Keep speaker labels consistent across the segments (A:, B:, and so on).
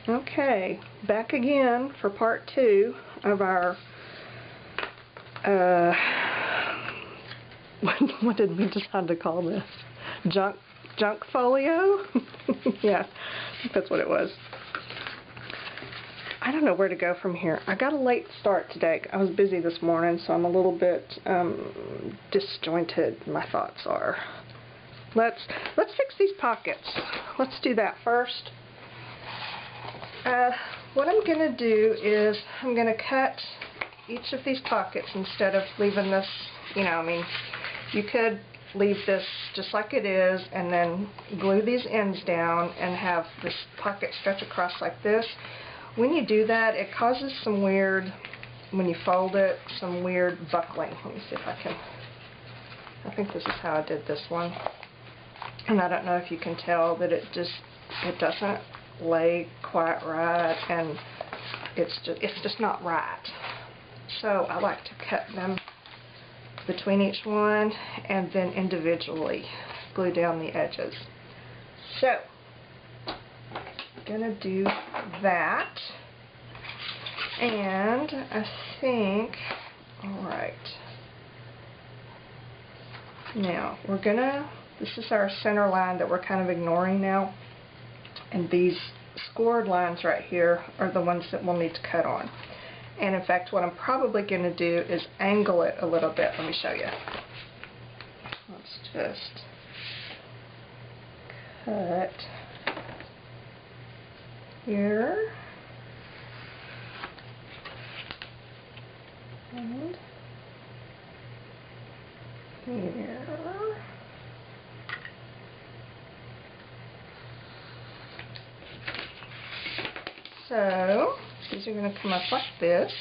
A: Okay, back again for part 2 of our, what did we decide to call this? Junk folio? Yeah, I think that's what it was. I don't know where to go from here. I got a late start today. I was busy this morning, so I'm a little bit disjointed, my thoughts are. Let's fix these pockets. Let's do that first. What I'm going to do is I'm going to cut each of these pockets instead of leaving this, I mean, you could leave this just like it is and then glue these ends down and have this pocket stretch across like this. When you do that, it causes some weird, when you fold it, some weird buckling. Let me see if I think this is how I did this one. And I don't know if you can tell that it doesn't lay quite right, and it's just not right. So I like to cut them between each one and then individually glue down the edges. So I'm gonna do that, and I think, alright, now this is our center line that we're kind of ignoring now. And these scored lines right here are the ones that we'll need to cut on. And in fact, what I'm probably going to do is angle it a little bit. Let me show you. Let's just cut here. And here. So these are going to come up like this.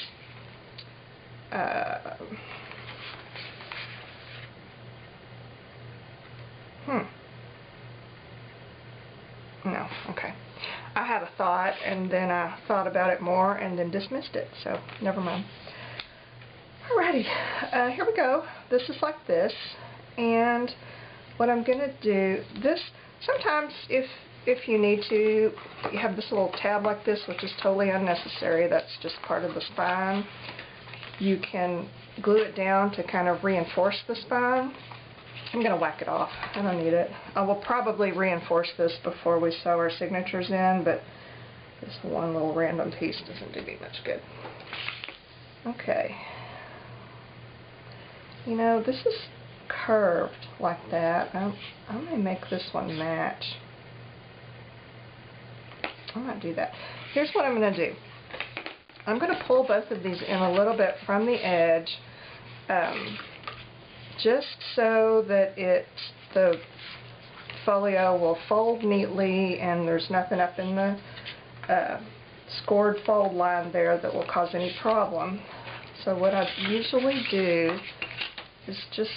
A: No, okay. I had a thought and then I thought about it more and then dismissed it, so never mind. Alrighty, here we go. This is like this, and what I'm going to do, sometimes if you need to, you have this little tab like this, which is totally unnecessary. That's just part of the spine. You can glue it down to kind of reinforce the spine. I'm going to whack it off. I don't need it. I will probably reinforce this before we sew our signatures in, but this one little random piece doesn't do me much good. Okay. This is curved like that. I may make this one match. I might do that. Here's what I'm going to do. I'm going to pull both of these in a little bit from the edge, just so that the folio will fold neatly and there's nothing up in the scored fold line there that will cause any problem. So what I usually do is just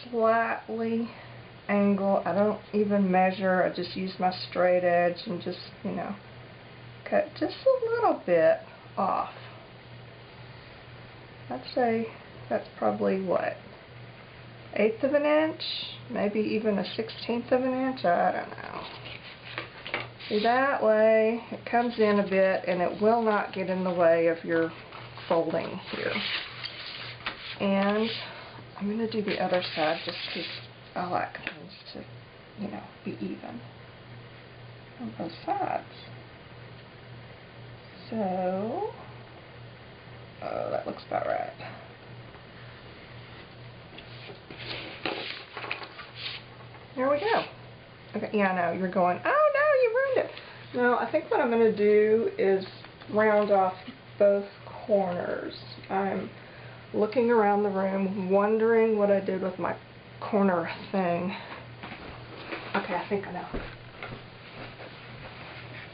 A: slightly angle. I don't even measure. I just use my straight edge and just, cut just a little bit off. I'd say that's probably what, 1/8 of an inch, maybe even a 1/16 of an inch. I don't know. See, that way it comes in a bit and it will not get in the way of your folding here. And I'm going to do the other side just because I like things to, be even on both sides. So, that looks about right. There we go. Okay, yeah, I know, you're going, oh no, you ruined it. No, I think what I'm going to do is round off both corners. I'm looking around the room, wondering what I did with my corner thing. Okay, I think I know. I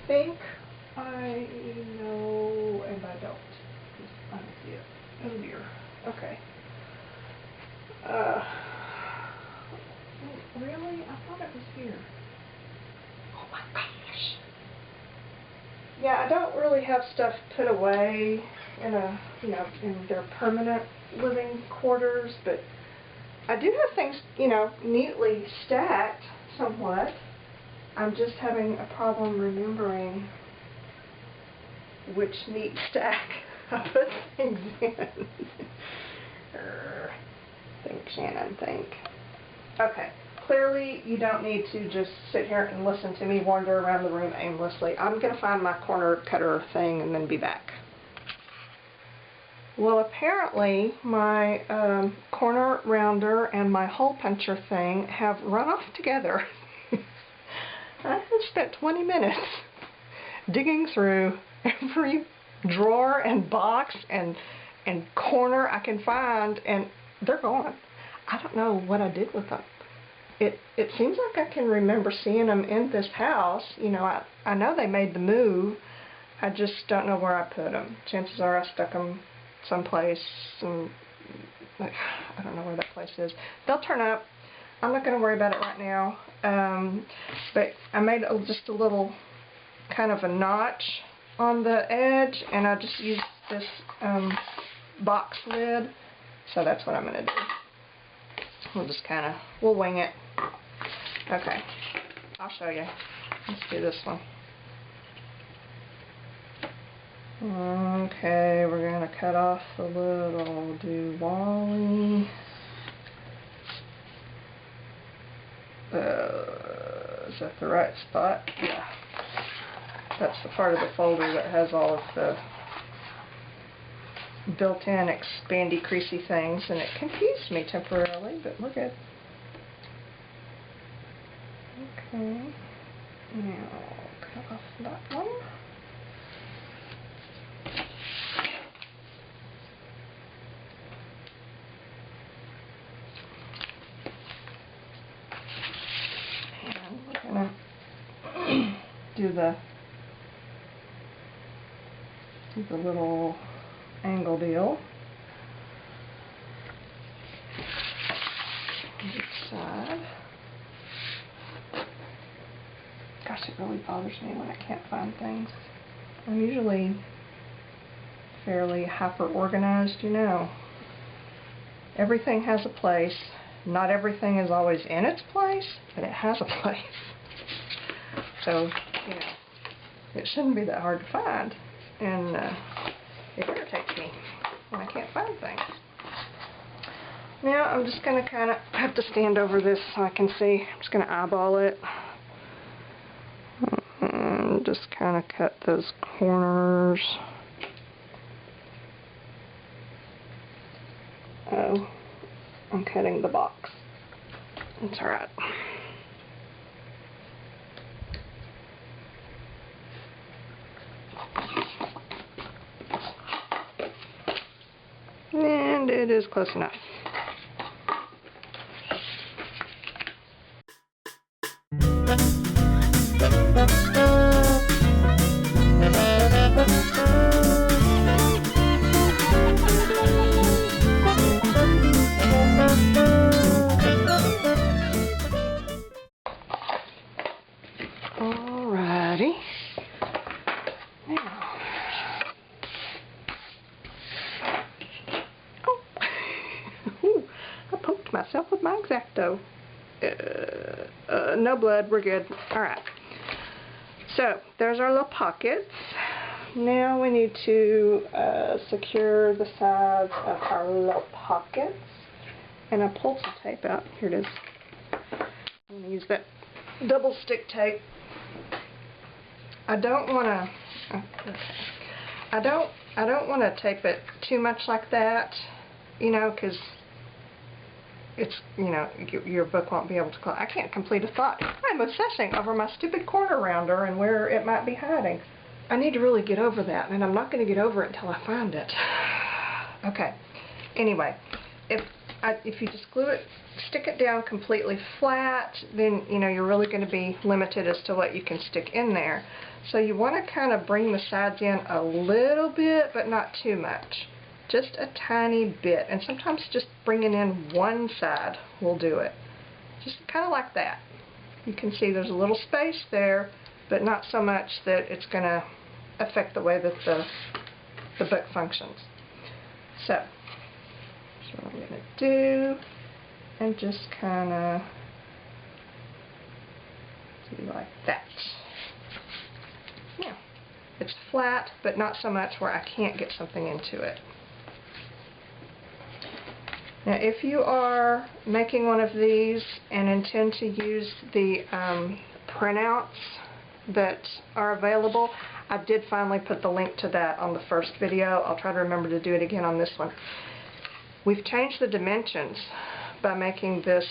A: think I know, and I don't. I don't see it. Oh dear. Okay. Really? I thought it was here. Oh my gosh. Yeah, I don't really have stuff put away in in their permanent living quarters, but I do have things, neatly stacked somewhat. I'm just having a problem remembering which neat stack I put things in. Think, Shannon, think. Okay, clearly you don't need to just sit here and listen to me wander around the room aimlessly. I'm going to find my corner cutter thing and then be back. Well, apparently my corner rounder and my hole puncher thing have run off together. I have spent 20 minutes digging through every drawer and box and corner I can find, and they're gone. I don't know what I did with them. It seems like I can remember seeing them in this house. You know, I know they made the move. I just don't know where I put them. Chances are I stuck them someplace, and I don't know where that place is. They'll turn up. I'm not going to worry about it right now. But I made just a little kind of a notch on the edge, and I just used this box lid. So that's what I'm going to do. We'll just we'll wing it. Okay, I'll show you. Let's do this one. Okay, we're going to cut off the little Wally. Is that the right spot? Yeah. That's the part of the folder that has all of the built-in expandy creasy things, and it confused me temporarily, but we're good. Okay. Now, cut off that one. Do the little angle deal. Each side. Gosh, it really bothers me when I can't find things. I'm usually fairly hyper-organized, you know. Everything has a place. Not everything is always in its place, but it has a place. So, you know, it shouldn't be that hard to find, and it irritates me when I can't find things. Now I'm just going to have to stand over this so I can see. I'm just going to eyeball it and just cut those corners. Oh, I'm cutting the box. It's alright. And it is close enough. Alrighty. Now. Oh. I poked myself with my X-Acto. No blood, we're good. Alright. So, there's our little pockets. Now we need to secure the sides of our little pockets. And I pulled some tape out. Here it is. I'm going to use that double stick tape. I don't want to tape it too much like that, you know, because it's, you know, your book won't be able to close. I can't complete a thought. I'm obsessing over my stupid corner rounder and where it might be hiding. I need to really get over that, and I'm not going to get over it until I find it. Okay. Anyway, if you just glue it, stick it down completely flat, then, you know, you're really going to be limited as to what you can stick in there. So you want to kind of bring the sides in a little bit, but not too much. Just a tiny bit. And sometimes just bringing in one side will do it. Just kind of like that. You can see there's a little space there, but not so much that it's going to affect the way that the book functions. So, that's what I'm going to do. And just kind of do like that. Yeah. it's flat, but not so much where I can't get something into it. Now if you are making one of these and intend to use the printouts that are available, I did finally put the link to that on the first video. I'll try to remember to do it again on this one. We've changed the dimensions by making these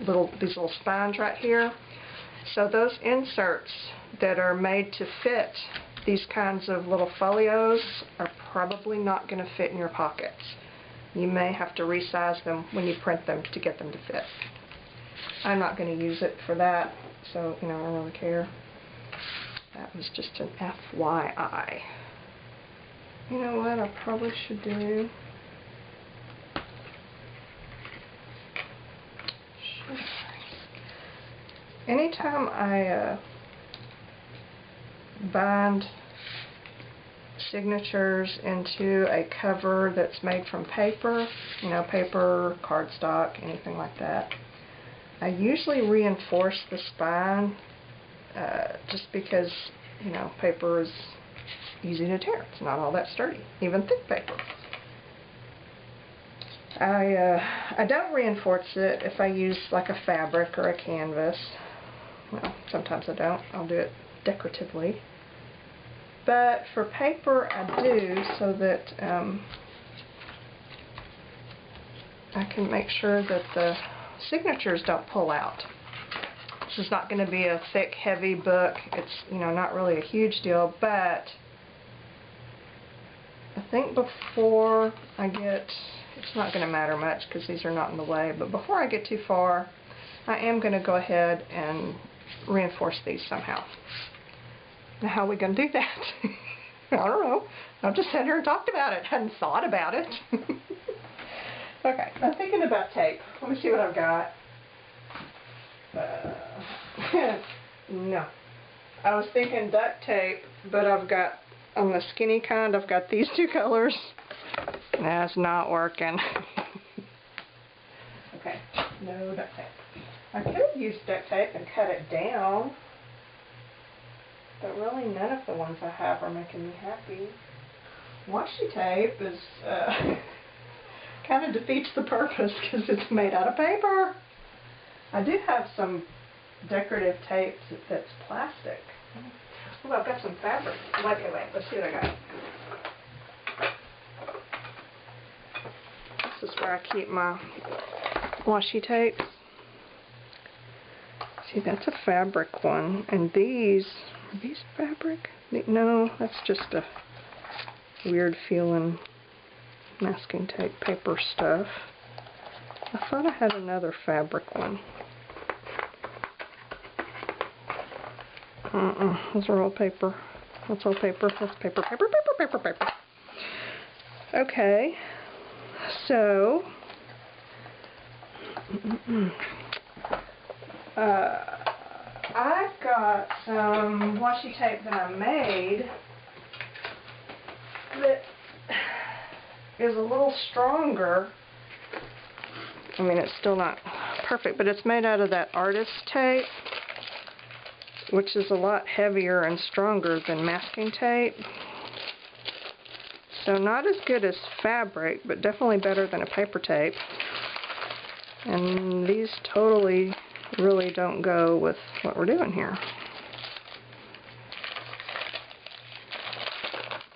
A: little spines right here. So those inserts that are made to fit these kinds of little folios are probably not going to fit in your pockets. You may have to resize them when you print them to get them to fit. I'm not going to use it for that, so I don't really care. That was just an FYI. You know what I probably should do? Anytime I bind signatures into a cover that's made from paper, paper, cardstock, anything like that, I usually reinforce the spine just because, paper is easy to tear. It's not all that sturdy, even thick paper. I don't reinforce it if I use like a fabric or a canvas. Well, sometimes I don't. I'll do it decoratively. But for paper I do, so that I can make sure that the signatures don't pull out. This is not going to be a thick, heavy book. It's, not really a huge deal, but I think before I get, it's not going to matter much because these are not in the way, but before I get too far, I am going to go ahead and reinforce these somehow. Now, how are we going to do that? I don't know. I've just sat here and talked about it. Hadn't thought about it. Okay, I'm thinking about tape. Let me see what I've got. No. I was thinking duct tape, but I've got, on the skinny kind, I've got these two colors. That's not working. Okay, no duct tape. I could have used duct tape and cut it down, but really none of the ones I have are making me happy. Washi tape is kind of defeats the purpose because it's made out of paper. I do have some decorative tape that's plastic. Oh, I've got some fabric. Wait, let's see what I got. This is where I keep my washi tapes. See, that's a fabric one. And these, are these fabric? No, that's just a weird feeling masking tape paper stuff. I thought I had another fabric one. Those are all paper. That's all paper. That's paper, paper, paper, paper, paper. Okay. So, I've got some washi tape that I made that is a little stronger. I mean, it's still not perfect, but it's made out of that artist tape, which is a lot heavier and stronger than masking tape. So not as good as fabric, but definitely better than a paper tape. And these totally really don't go with what we're doing here.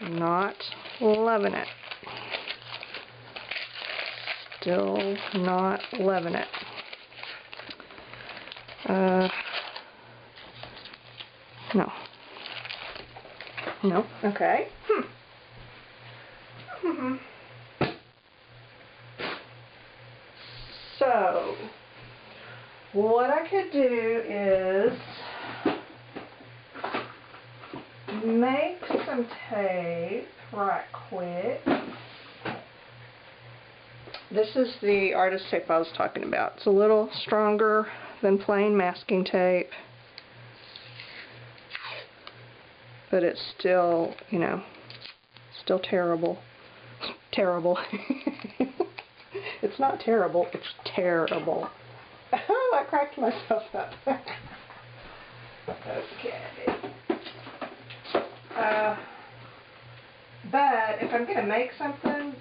A: Not loving it. Still not loving it. No. No? Okay. So, what I could do is make some tape right quick. This is the artist tape I was talking about. It's a little stronger than plain masking tape, but it's still, still terrible. Terrible. It's not terrible, it's terrible. Oh, I cracked myself up. Okay. But if I'm going to make something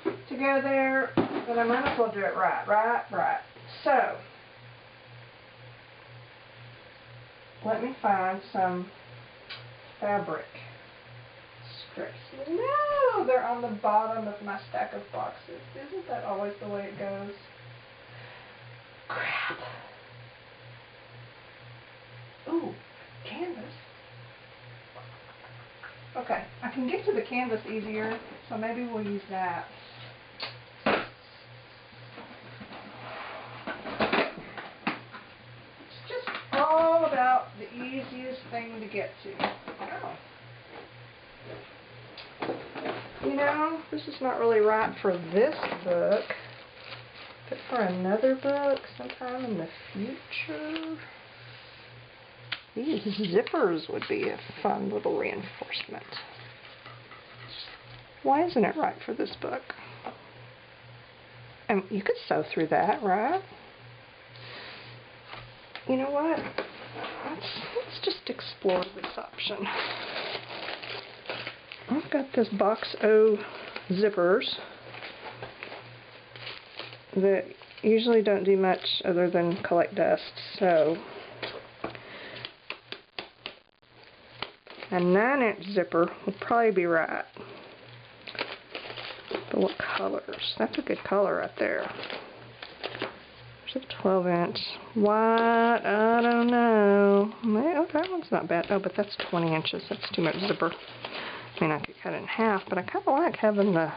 A: to go there, then I might as well do it right. So, let me find some fabric strips. No, they're on the bottom of my stack of boxes. Isn't that always the way it goes? Crap. Ooh, canvas. Okay, I can get to the canvas easier, so maybe we'll use that. It's just all about the easiest thing to get to. Oh. You know, this is not really right for this book, but for another book sometime in the future. These zippers would be a fun little reinforcement. Why isn't it right for this book? And you could sew through that, right? You know what? Let's just explore this option. I've got this box O zippers that usually don't do much other than collect dust, so a 9-inch zipper would probably be right. But what colors? That's a good color right there. There's a 12-inch. White, I don't know. Oh, that one's not bad. Oh, but that's 20 inches. That's too much zipper. I mean, I could cut it in half, but I kind of like having the...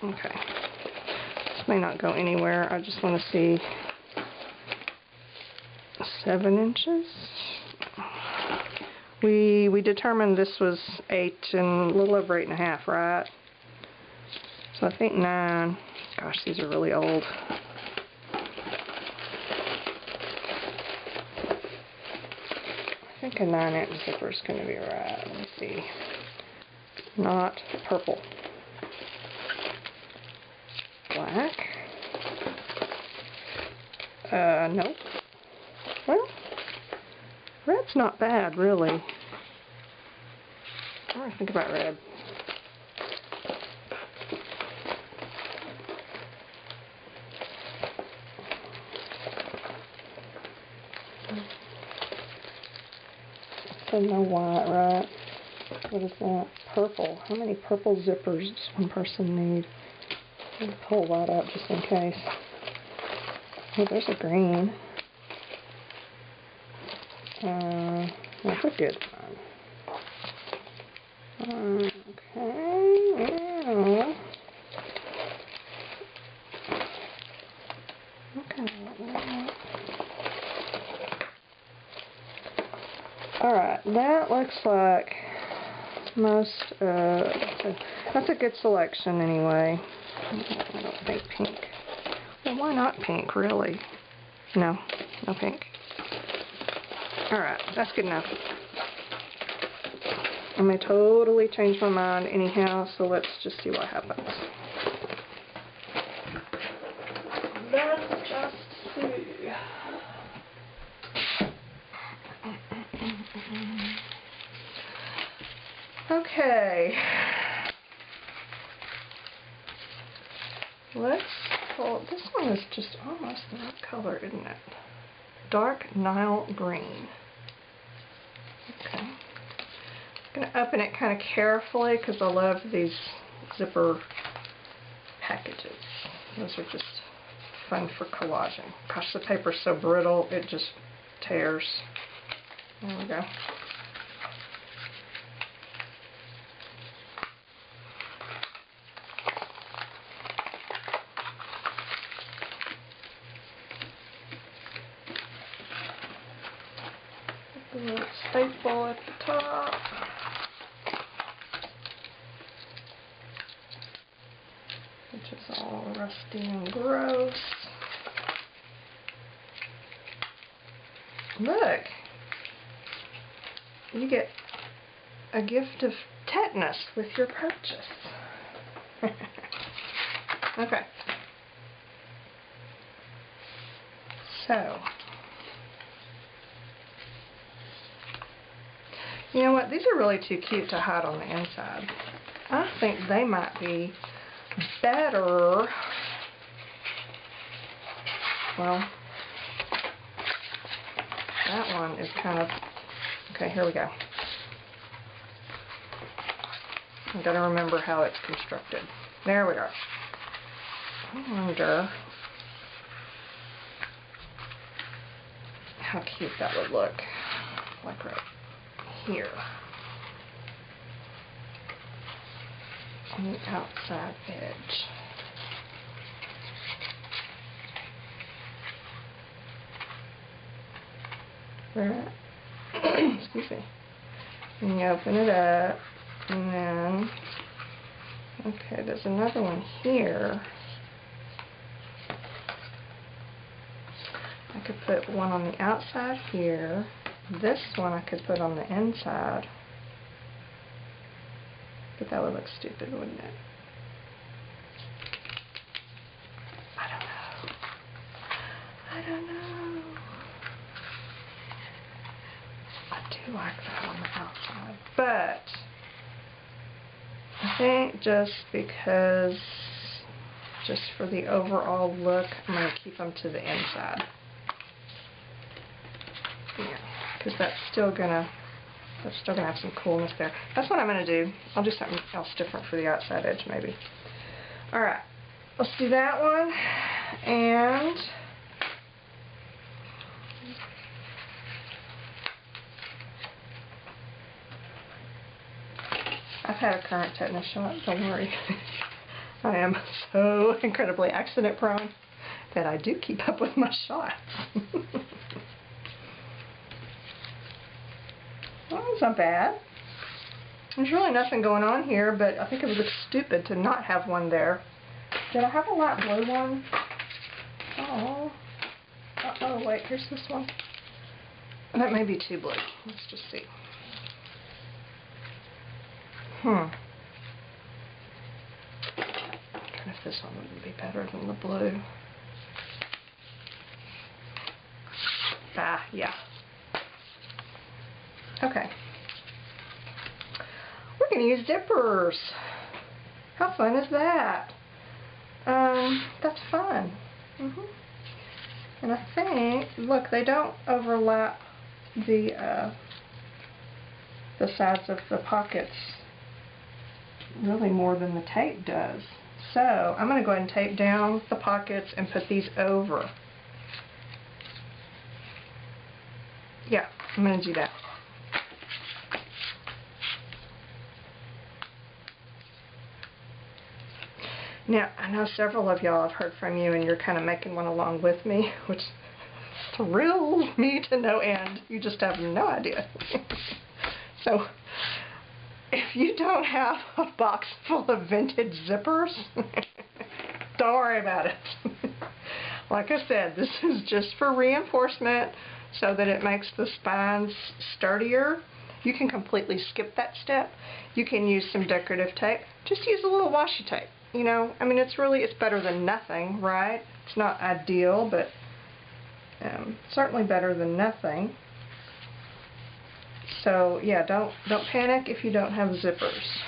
A: Okay. This may not go anywhere. I just want to see 7 inches. We determined this was 8 and a little over 8.5, right? So I think 9. Gosh, these are really old. I think a 9-inch zipper is going to be right. Let me see. Not purple. Black. Nope. Well, red's not bad, really. I want to think about red. So no white, right? What is that? Purple. How many purple zippers does one person need? I'll pull that up just in case. Oh, there's a green. That's a good one. Okay. Yeah. Okay. Alright, that looks like most, that's a good selection anyway. I don't think pink. Well, why not pink, really? No, no pink. Alright, that's good enough. I may totally change my mind anyhow, so let's just see what happens. Let's just see. Okay. Let's pull. This one is just almost the right color, isn't it? Dark Nile green. Okay. I'm going to open it kind of carefully because I love these zipper packages. Those are just fun for collaging. Gosh, the paper's so brittle, it just tears. There we go. A little staple at the top. Which is all rusty and gross. Look! You get a gift of tetanus with your purchase. Okay. So, You know what? These are really too cute to hide on the inside. I think they might be better. Well, that one is kind of... Okay, here we go. I've got to remember how it's constructed. There we go. I wonder how cute that would look. Like right here. On the outside edge. Right. Excuse me. And you open it up, and then, okay, there's another one here. I could put one on the outside here. This one I could put on the inside. But that would look stupid, wouldn't it? I don't know. I do like that on the outside. But I think just because, just for the overall look, I'm going to keep them to the inside. Yeah, because that's still gonna have some coolness there. That's what I'm gonna do. I'll do something else different for the outside edge, maybe. All right, let's do that one. And I've had a current tetanus shot. Don't worry. I am so incredibly accident prone that I do keep up with my shots. Well, that's not bad. There's really nothing going on here, but I think it would look stupid to not have one there. Did I have a light blue one? Oh. Uh-oh, wait, here's this one. That may be too blue. Let's just see. I wonder if this one would be better than the blue. Ah, yeah. Okay. We're going to use zippers. How fun is that? That's fun. And I think, look, they don't overlap the sides of the pockets really more than the tape does. So I'm going to go ahead and tape down the pockets and put these over. Yeah, I'm going to do that. Now, I know several of y'all have heard from you and you're kind of making one along with me, which thrills me to no end. You just have no idea. So, if you don't have a box full of vintage zippers, don't worry about it. Like I said, this is just for reinforcement so that it makes the spines sturdier. You can completely skip that step. You can use some decorative tape. Just use a little washi tape. You know, I mean, it's better than nothing, right? It's not ideal, but certainly better than nothing. So yeah, don't panic if you don't have zippers.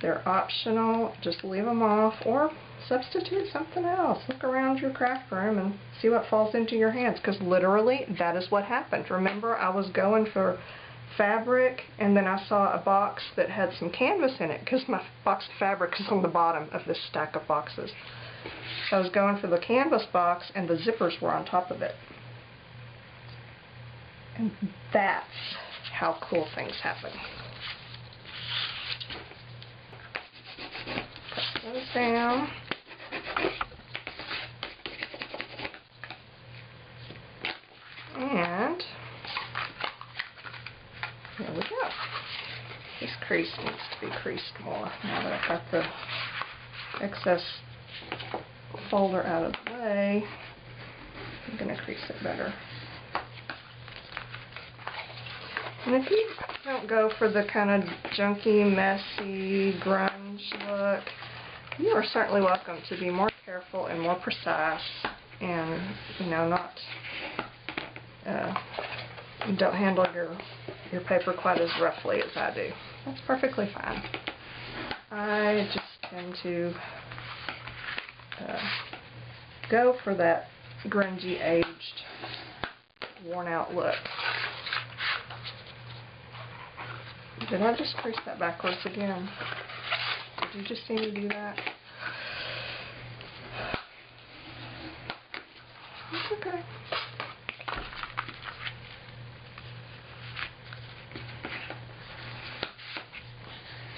A: They're optional. Just leave them off or substitute something else. Look around your craft room and see what falls into your hands, because literally that is what happened. Remember, I was going for fabric and then I saw a box that had some canvas in it because my box of fabric is on the bottom of this stack of boxes. So I was going for the canvas box and the zippers were on top of it. And that's how cool things happen. Put those down. And there we go. This crease needs to be creased more now that I've got the excess folder out of the way. I'm going to crease it better. And if you don't go for the kind of junky, messy, grunge look, you are certainly welcome to be more careful and more precise and, you know, not, don't handle your your paper quite as roughly as I do. That's perfectly fine. I just tend to go for that grungy, aged, worn out look. Did I just crease that backwards again? Did you just see me do that? It's okay.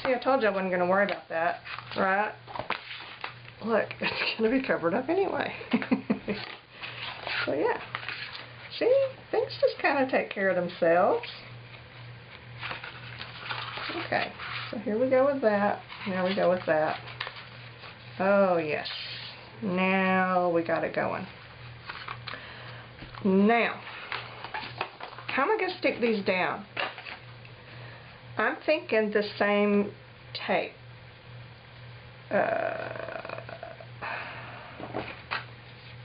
A: See, I told you I wasn't going to worry about that, right? Look, it's going to be covered up anyway. So yeah. See, things just kind of take care of themselves. Okay, so here we go with that. There we go with that. Oh yes. Now we got it going. Now, how am I going to stick these down? I'm thinking the same tape.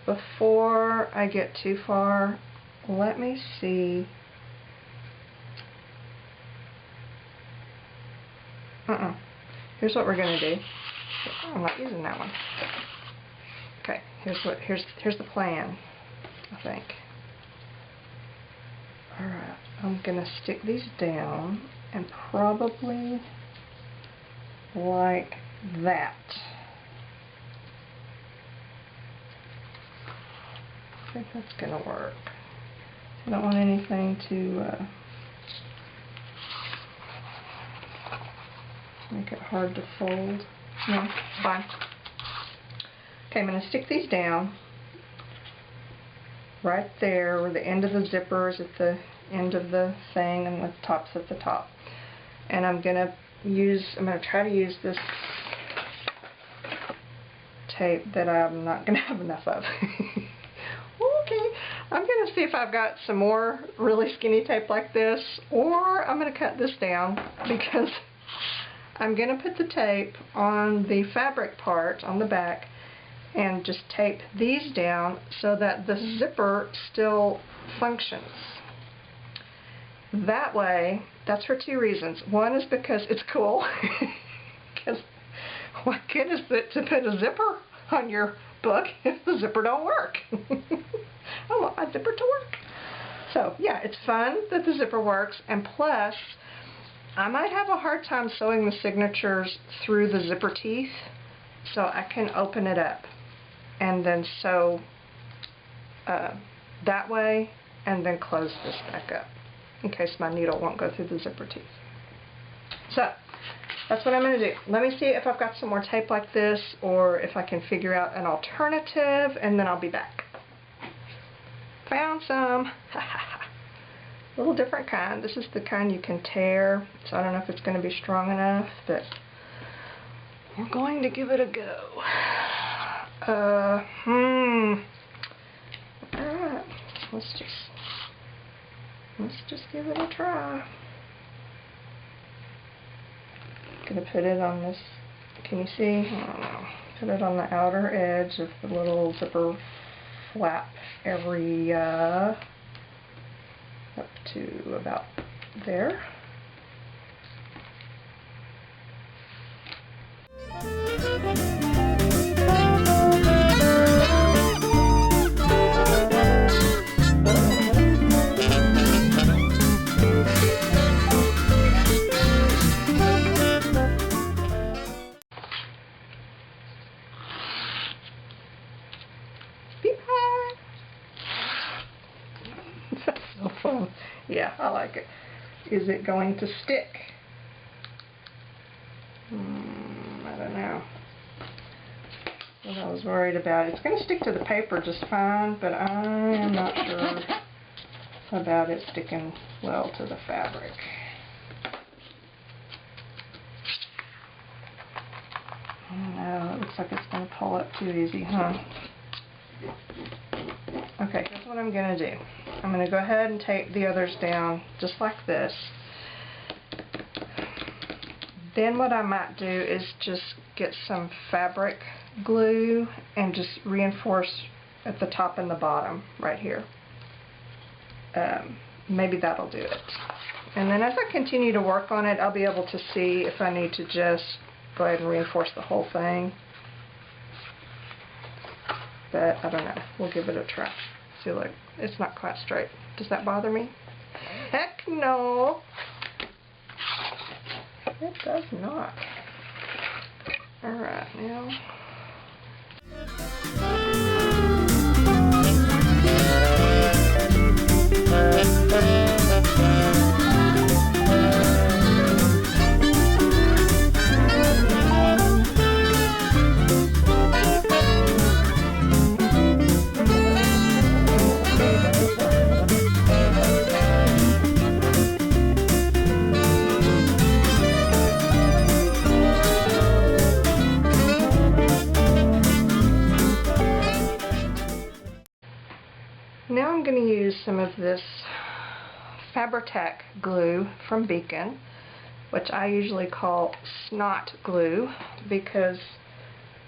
A: Before I get too far, let me see. Here's what we're going to do. I'm not using that one. Okay, here's the plan, I think. Alright, I'm going to stick these down and probably like that. I think that's going to work. I don't want anything to make it hard to fold. No, fine. Okay, I'm going to stick these down right there where the end of the zipper is at the end of the thing and the top's at the top. And I'm going to try to use this tape that I'm not going to have enough of. Okay, I'm going to see if I've got some more really skinny tape like this, or I'm going to cut this down because I'm going to put the tape on the fabric part on the back and just tape these down so that the zipper still functions. That way, that's for two reasons. One is because it's cool, because what good is it to put a zipper on your book if the zipper don't work? I want my zipper to work. So yeah, it's fun that the zipper works, and plus I might have a hard time sewing the signatures through the zipper teeth, so I can open it up and then sew that way and then close this back up in case my needle won't go through the zipper teeth. So that's what I'm going to do. Let me see if I've got some more tape like this or if I can figure out an alternative, and then I'll be back. Found some. A little different kind. This is the kind you can tear, so I don't know if it's going to be strong enough, but we're going to give it a go. Alright, let's just give it a try. Gonna put it on this, can you see? I don't know. Put it on the outer edge of the little zipper flap area up to about there. That's so fun. Yeah, I like it. Is it going to stick? I don't know. That's what I was worried about. It's going to stick to the paper just fine, but I am not sure about it sticking well to the fabric. I don't know. It looks like it's going to pull up too easy, huh? Okay, here's what I'm going to do. I'm going to go ahead and tape the others down just like this. Then what I might do is just get some fabric glue and just reinforce at the top and the bottom right here. Maybe that'll do it. And then as I continue to work on it, I'll be able to see if I need to just go ahead and reinforce the whole thing. But I don't know. We'll give it a try. See, look, it's not quite straight. Does that bother me? Heck no! It does not. Alright, now. Now I'm going to use some of this Fabri-Tac glue from Beacon, which I usually call snot glue because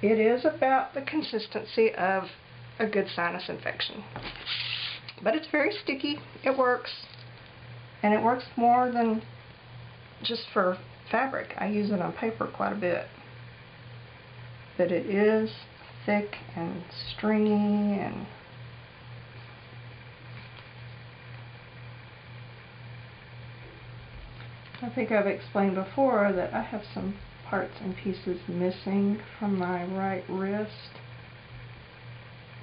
A: it is about the consistency of a good sinus infection. But it's very sticky. It works. And it works more than just for fabric. I use it on paper quite a bit. But it is thick and stringy and I think I've explained before that I have some parts and pieces missing from my right wrist,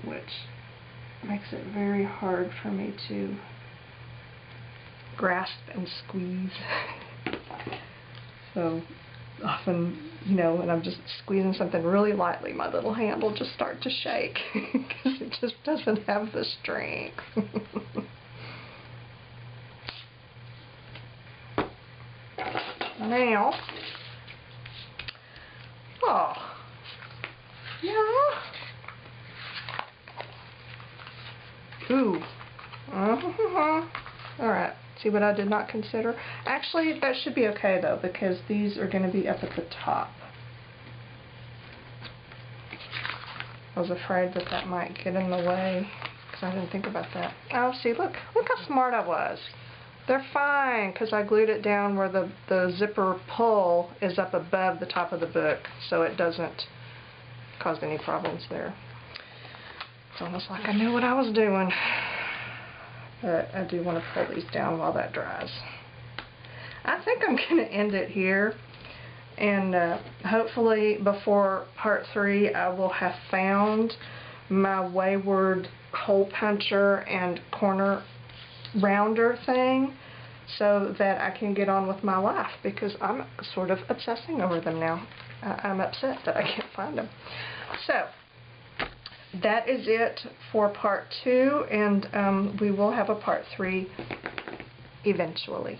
A: which makes it very hard for me to grasp and squeeze. So often, you know, when I'm just squeezing something really lightly, my little hand will just start to shake because it just doesn't have the strength. Now, oh, yeah, ooh, alright, see what I did not consider? Actually, that should be okay though, because these are going to be up at the top. I was afraid that that might get in the way, because I didn't think about that. Oh, see, look how smart I was. They're fine because I glued it down where the zipper pull is up above the top of the book, so it doesn't cause any problems there. It's almost like I knew what I was doing. But I do want to pull these down while that dries. I think I'm going to end it here, and hopefully before part 3 I will have found my wayward hole puncher and corner rounder thing so that I can get on with my life, because I'm sort of obsessing over them now. I'm upset that I can't find them. So that is it for part 2, and we will have a part 3 eventually.